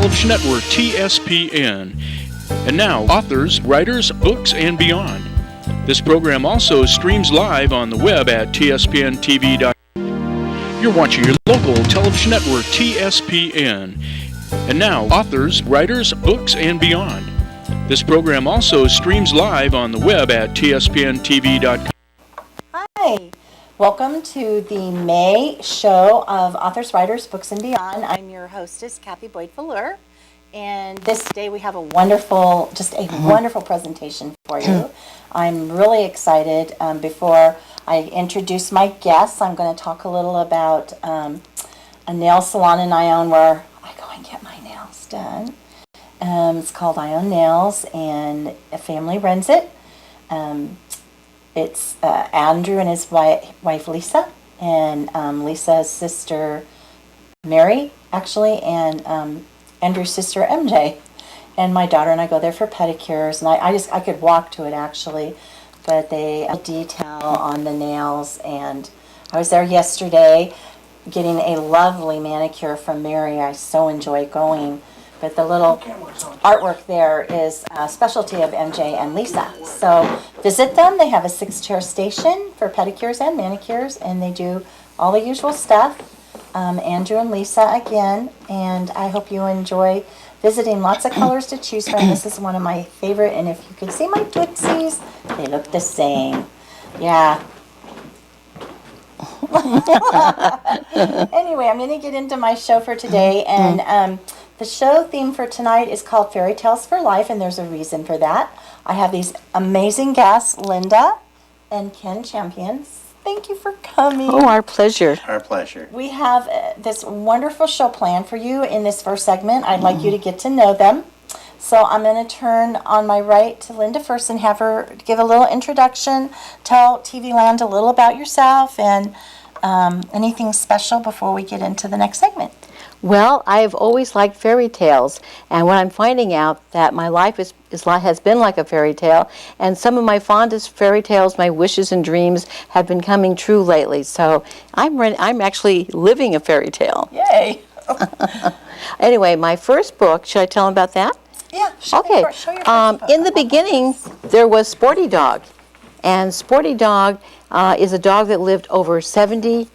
Television Network, TSPN. And now, authors, writers, books, and beyond. This program also streams live on the web at tspntv.com. You're watching your local television network, TSPN. And now, authors, writers, books, and beyond. This program also streams live on the web at tspntv.com. Hi, welcome to the May show of Authors, Writers, Books, and Beyond. I'm your hostess, Kathy Boyd-Fuller, and this day we have a wonderful presentation for you. I'm really excited. Before I introduce my guests, I'm going to talk a little about a nail salon in Ione where I go and get my nails done. It's called Ione Nails, and a family runs it. It's Andrew and his wife Lisa, and Lisa's sister Mary, actually, and Andrew's sister MJ. And my daughter and I go there for pedicures, and I could walk to it actually, but they detail on the nails. And I was there yesterday getting a lovely manicure from Mary. I so enjoy going. But the little artwork there is a specialty of MJ and Lisa. So visit them. They have a 6-chair station for pedicures and manicures, and they do all the usual stuff. Andrew and Lisa again, and I hope you enjoy visiting. Lots of colors to choose from. This is one of my favorite, and if you could see my Tootsies, they look the same. Yeah. Anyway, I'm going to get into my show for today, and the show theme for tonight is called Fairy Tales for Life, and there's a reason for that. I have these amazing guests, Linda and Ken Champions. Thank you for coming. Oh, our pleasure. Our pleasure. We have this wonderful show planned for you in this first segment. I'd like you to get to know them. So I'm going to turn on my right to Linda first and have her give a little introduction, tell TV Land a little about yourself, and anything special before we get into the next segment. Well, I've always liked fairy tales, and when I'm finding out that my life has been like a fairy tale, and some of my fondest fairy tales, my wishes and dreams, have been coming true lately. So I'm actually living a fairy tale. Yay! Anyway, my first book, should I tell them about that? Yeah, okay. Show your first book. In the beginning, there was Sporty Dog, and Sporty Dog is a dog that lived over 70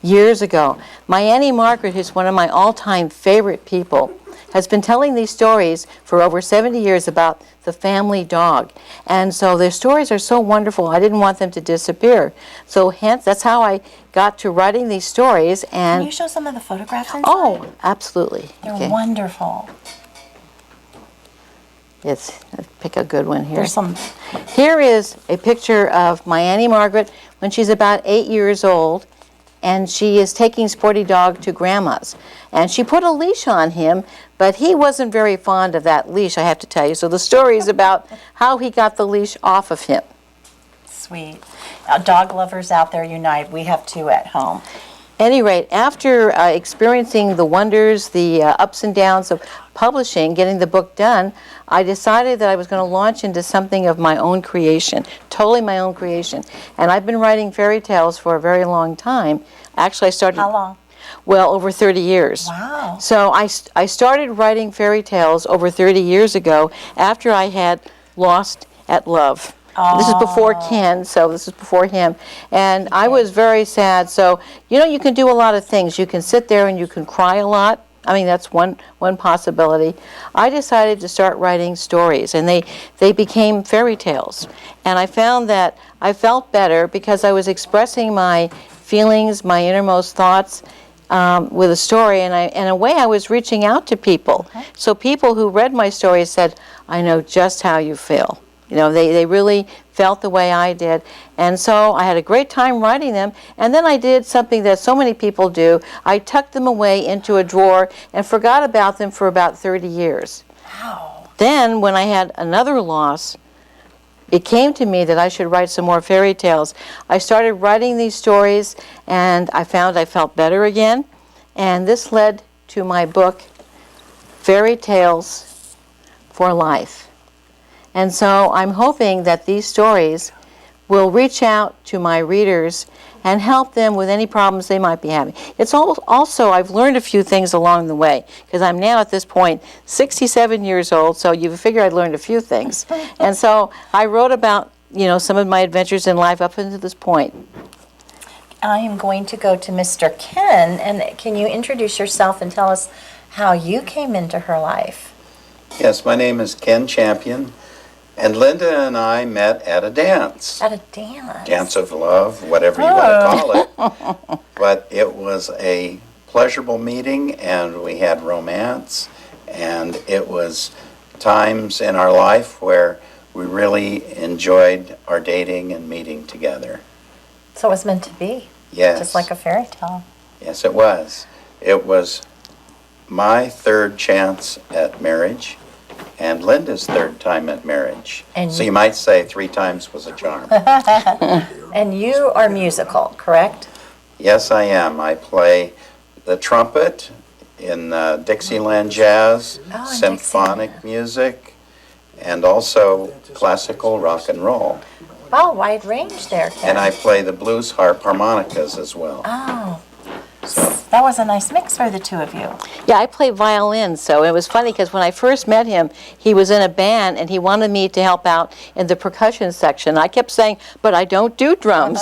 years ago. My Auntie Margaret, who's one of my all-time favorite people, has been telling these stories for over 70 years about the family dog. And so their stories are so wonderful, I didn't want them to disappear. So hence, that's how I got to writing these stories. And can you show some of the photographs inside? Oh, absolutely. They're wonderful. Let's pick a good one here. There's some. Here is a picture of my Auntie Margaret when she's about 8 years old, and she is taking Sporty Dog to Grandma's. And she put a leash on him, but he wasn't very fond of that leash, I have to tell you. So the story is about how he got the leash off of him. Sweet. Dog lovers out there unite. We have 2 at home. At any rate, after experiencing the wonders, the ups and downs of publishing, getting the book done, I decided that I was going to launch into something of my own creation, totally my own creation. And I've been writing fairy tales for a very long time. Actually, I started... How long? Well, over 30 years. Wow. So I started writing fairy tales over 30 years ago after I had lost at love. Oh. This is before Ken, so this is before him. And I was very sad. So, you can do a lot of things. You can sit there and you can cry a lot. I mean, that's one possibility. I decided to start writing stories, and they became fairy tales. And I found that I felt better because I was expressing my feelings, my innermost thoughts with a story, and in a way I was reaching out to people. Okay. So people who read my stories said, I know just how you feel. They really felt the way I did. And so I had a great time writing them. And then I did something that so many people do. I tucked them away into a drawer and forgot about them for about 30 years. Wow. Then when I had another loss, it came to me that I should write some more fairy tales. I started writing these stories, and I found I felt better again. And this led to my book, Fairy Tales for Life. And so I'm hoping that these stories will reach out to my readers and help them with any problems they might be having. It's also, I've learned a few things along the way, because I'm now at this point 67 years old, so you figure I'd learned a few things. And so I wrote about, some of my adventures in life up until this point. I am going to go to Mr. Ken, and can you introduce yourself and tell us how you came into her life? Yes, my name is Ken Champion, and Linda and I met at a dance. At a dance? Dance of love, whatever you want to call it. But it was a pleasurable meeting, and we had romance, and it was times in our life where we really enjoyed our dating and meeting together. So it was meant to be? Yes. Just like a fairy tale? Yes, it was. It was my third chance at marriage, and Linda's third time at marriage. And so you might say 3 times was a charm. And you are musical, correct? Yes, I am. I play the trumpet in Dixieland jazz, symphonic music, and also classical rock and roll. Wow, wide range there, Ken. And I play the blues harp harmonicas as well. Oh, that was a nice mix for the two of you. Yeah, I play violin, so it was funny because when I first met him, he was in a band and he wanted me to help out in the percussion section. I kept saying, but I don't do drums.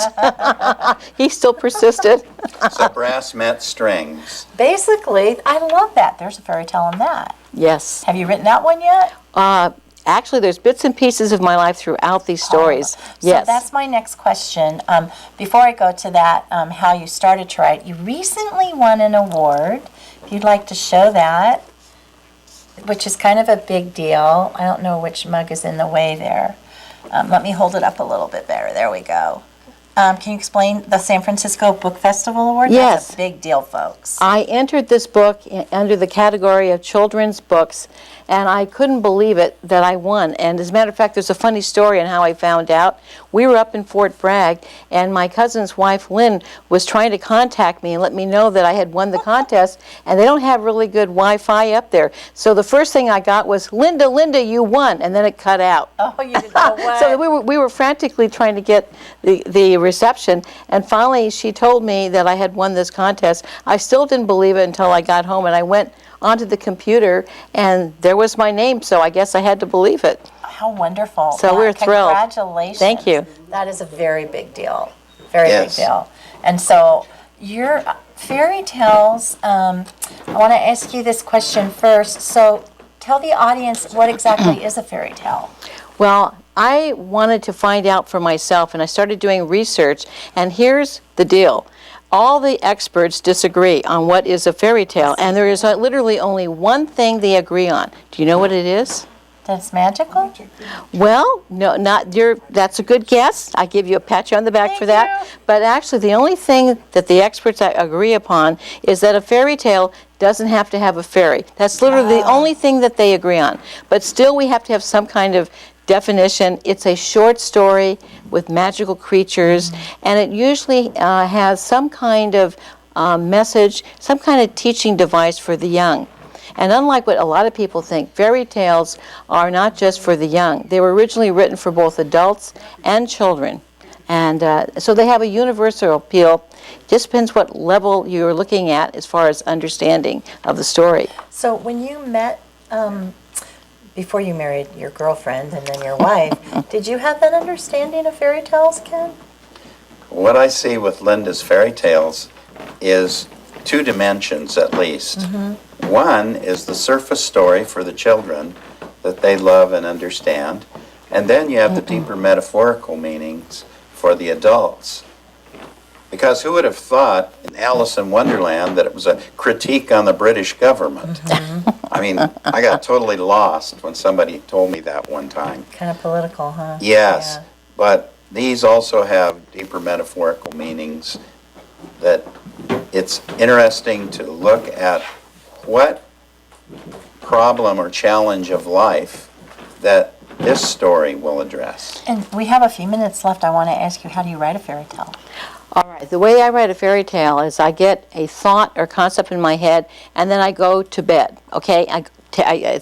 He still persisted. So brass met strings. Basically, I love that. There's a fairy tale in that. Yes. Have you written that one yet? Actually, there's bits and pieces of my life throughout these stories. Yes. So that's my next question. Before I go to that, how you started to write, you recently won an award. If you'd like to show that, which is kind of a big deal. I don't know which mug is in the way there. Let me hold it up a little bit better. There we go. Can you explain the San Francisco Book Festival Award? Yes. That's a big deal, folks. I entered this book under the category of children's books, and I couldn't believe it that I won. And as a matter of fact, there's a funny story on how I found out. We were up in Fort Bragg, and my cousin's wife, Lynn, was trying to contact me and let me know that I had won the contest, and they don't have really good Wi-Fi up there. So the first thing I got was, Linda, you won, and then it cut out. Oh, you didn't know what? So we were frantically trying to get the reception, and finally she told me that I had won this contest. I still didn't believe it until I got home, and I went onto the computer, and there was my name, so I guess I had to believe it. How wonderful. So we're thrilled. Congratulations. Thank you. That is a very big deal. Very Yes. big deal. And so your fairy tales, I want to ask you this question first. So tell the audience what exactly is a fairy tale. Well, I wanted to find out for myself, and I started doing research, and here's the deal. All the experts disagree on what is a fairy tale, and there is literally only one thing they agree on. Do you know what it is? That's magical? Well, no, not your. That's a good guess. I give you a pat on the back Thank for that. you. But actually, the only thing that the experts agree upon is that a fairy tale doesn't have to have a fairy. That's literally the only thing that they agree on. But still, we have to have some kind of definition. It's a short story with magical creatures, and it usually has some kind of message, some kind of teaching device for the young. And unlike what a lot of people think, fairy tales are not just for the young. They were originally written for both adults and children. And so they have a universal appeal. Just depends what level you're looking at as far as understanding of the story. So when you met, before you married your girlfriend and then your wife, did you have that understanding of fairy tales, Ken? What I see with Linda's fairy tales is 2 dimensions at least. One is the surface story for the children that they love and understand, and then you have the deeper metaphorical meanings for the adults. Because who would have thought in Alice in Wonderland that it was a critique on the British government? I mean, I got totally lost when somebody told me that one time. Kind of political, huh? Yes, Yeah. but these also have deeper metaphorical meanings that it's interesting to look at what problem or challenge of life that this story will address. And we have a few minutes left. I want to ask you, how do you write a fairy tale? All right, the way I write a fairy tale is I get a thought or concept in my head, and then I go to bed, okay?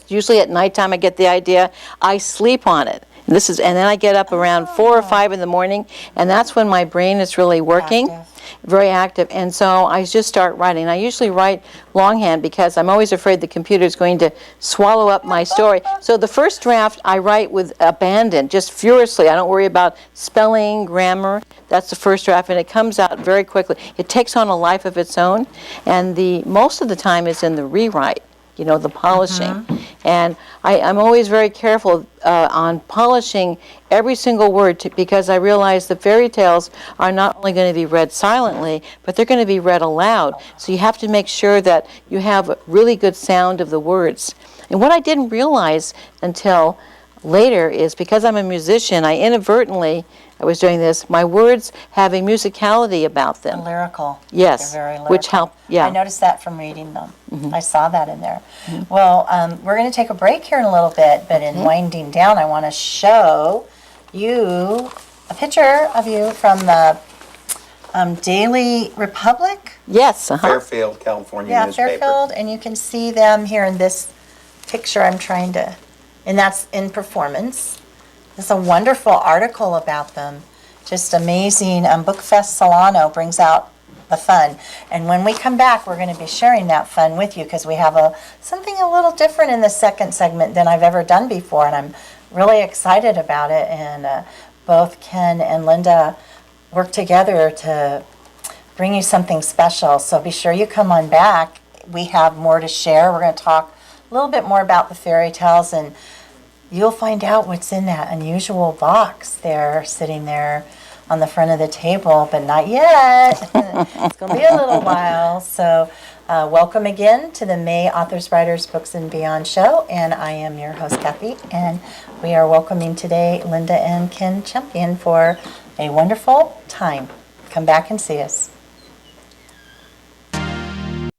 Usually at nighttime I get the idea. I sleep on it. And then I get up around 4 or 5 in the morning, and that's when my brain is really working. Active. Very active, and so I just start writing. I usually write longhand because I'm always afraid the computer is going to swallow up my story. So the first draft I write with abandon, just furiously. I don't worry about spelling, grammar. That's the first draft, and it comes out very quickly. It takes on a life of its own, and most of the time is in the rewrite, the polishing. And I'm always very careful on polishing every single word because I realize the fairy tales are not only going to be read silently, but they're going to be read aloud. So you have to make sure that you have a really good sound of the words. And what I didn't realize until later is because I'm a musician, I was doing this, my words have a musicality about them. Lyrical. Yes, They're very lyrical. which help, yeah. I noticed that from reading them. I saw that in there. Well, we're going to take a break here in a little bit, but in winding down, I want to show you a picture of you from the Daily Republic. Yes, Fairfield, California Yeah, newspaper. Fairfield, and you can see them here in this picture and that's in performance. There's a wonderful article about them. Just amazing. Bookfest Solano brings out the fun. And when we come back, we're going to be sharing that fun with you because we have something a little different in the second segment than I've ever done before, and I'm really excited about it. And both Ken and Linda work together to bring you something special. So be sure you come on back. We have more to share. We're going to talk a little bit more about the fairy tales, and you'll find out what's in that unusual box there, sitting there on the front of the table, but not yet. It's going to be a little while. So welcome again to the May Authors, Writers, Books, and Beyond show, and I am your host, Kathy, and we are welcoming today Linda and Ken Champion for a wonderful time. Come back and see us.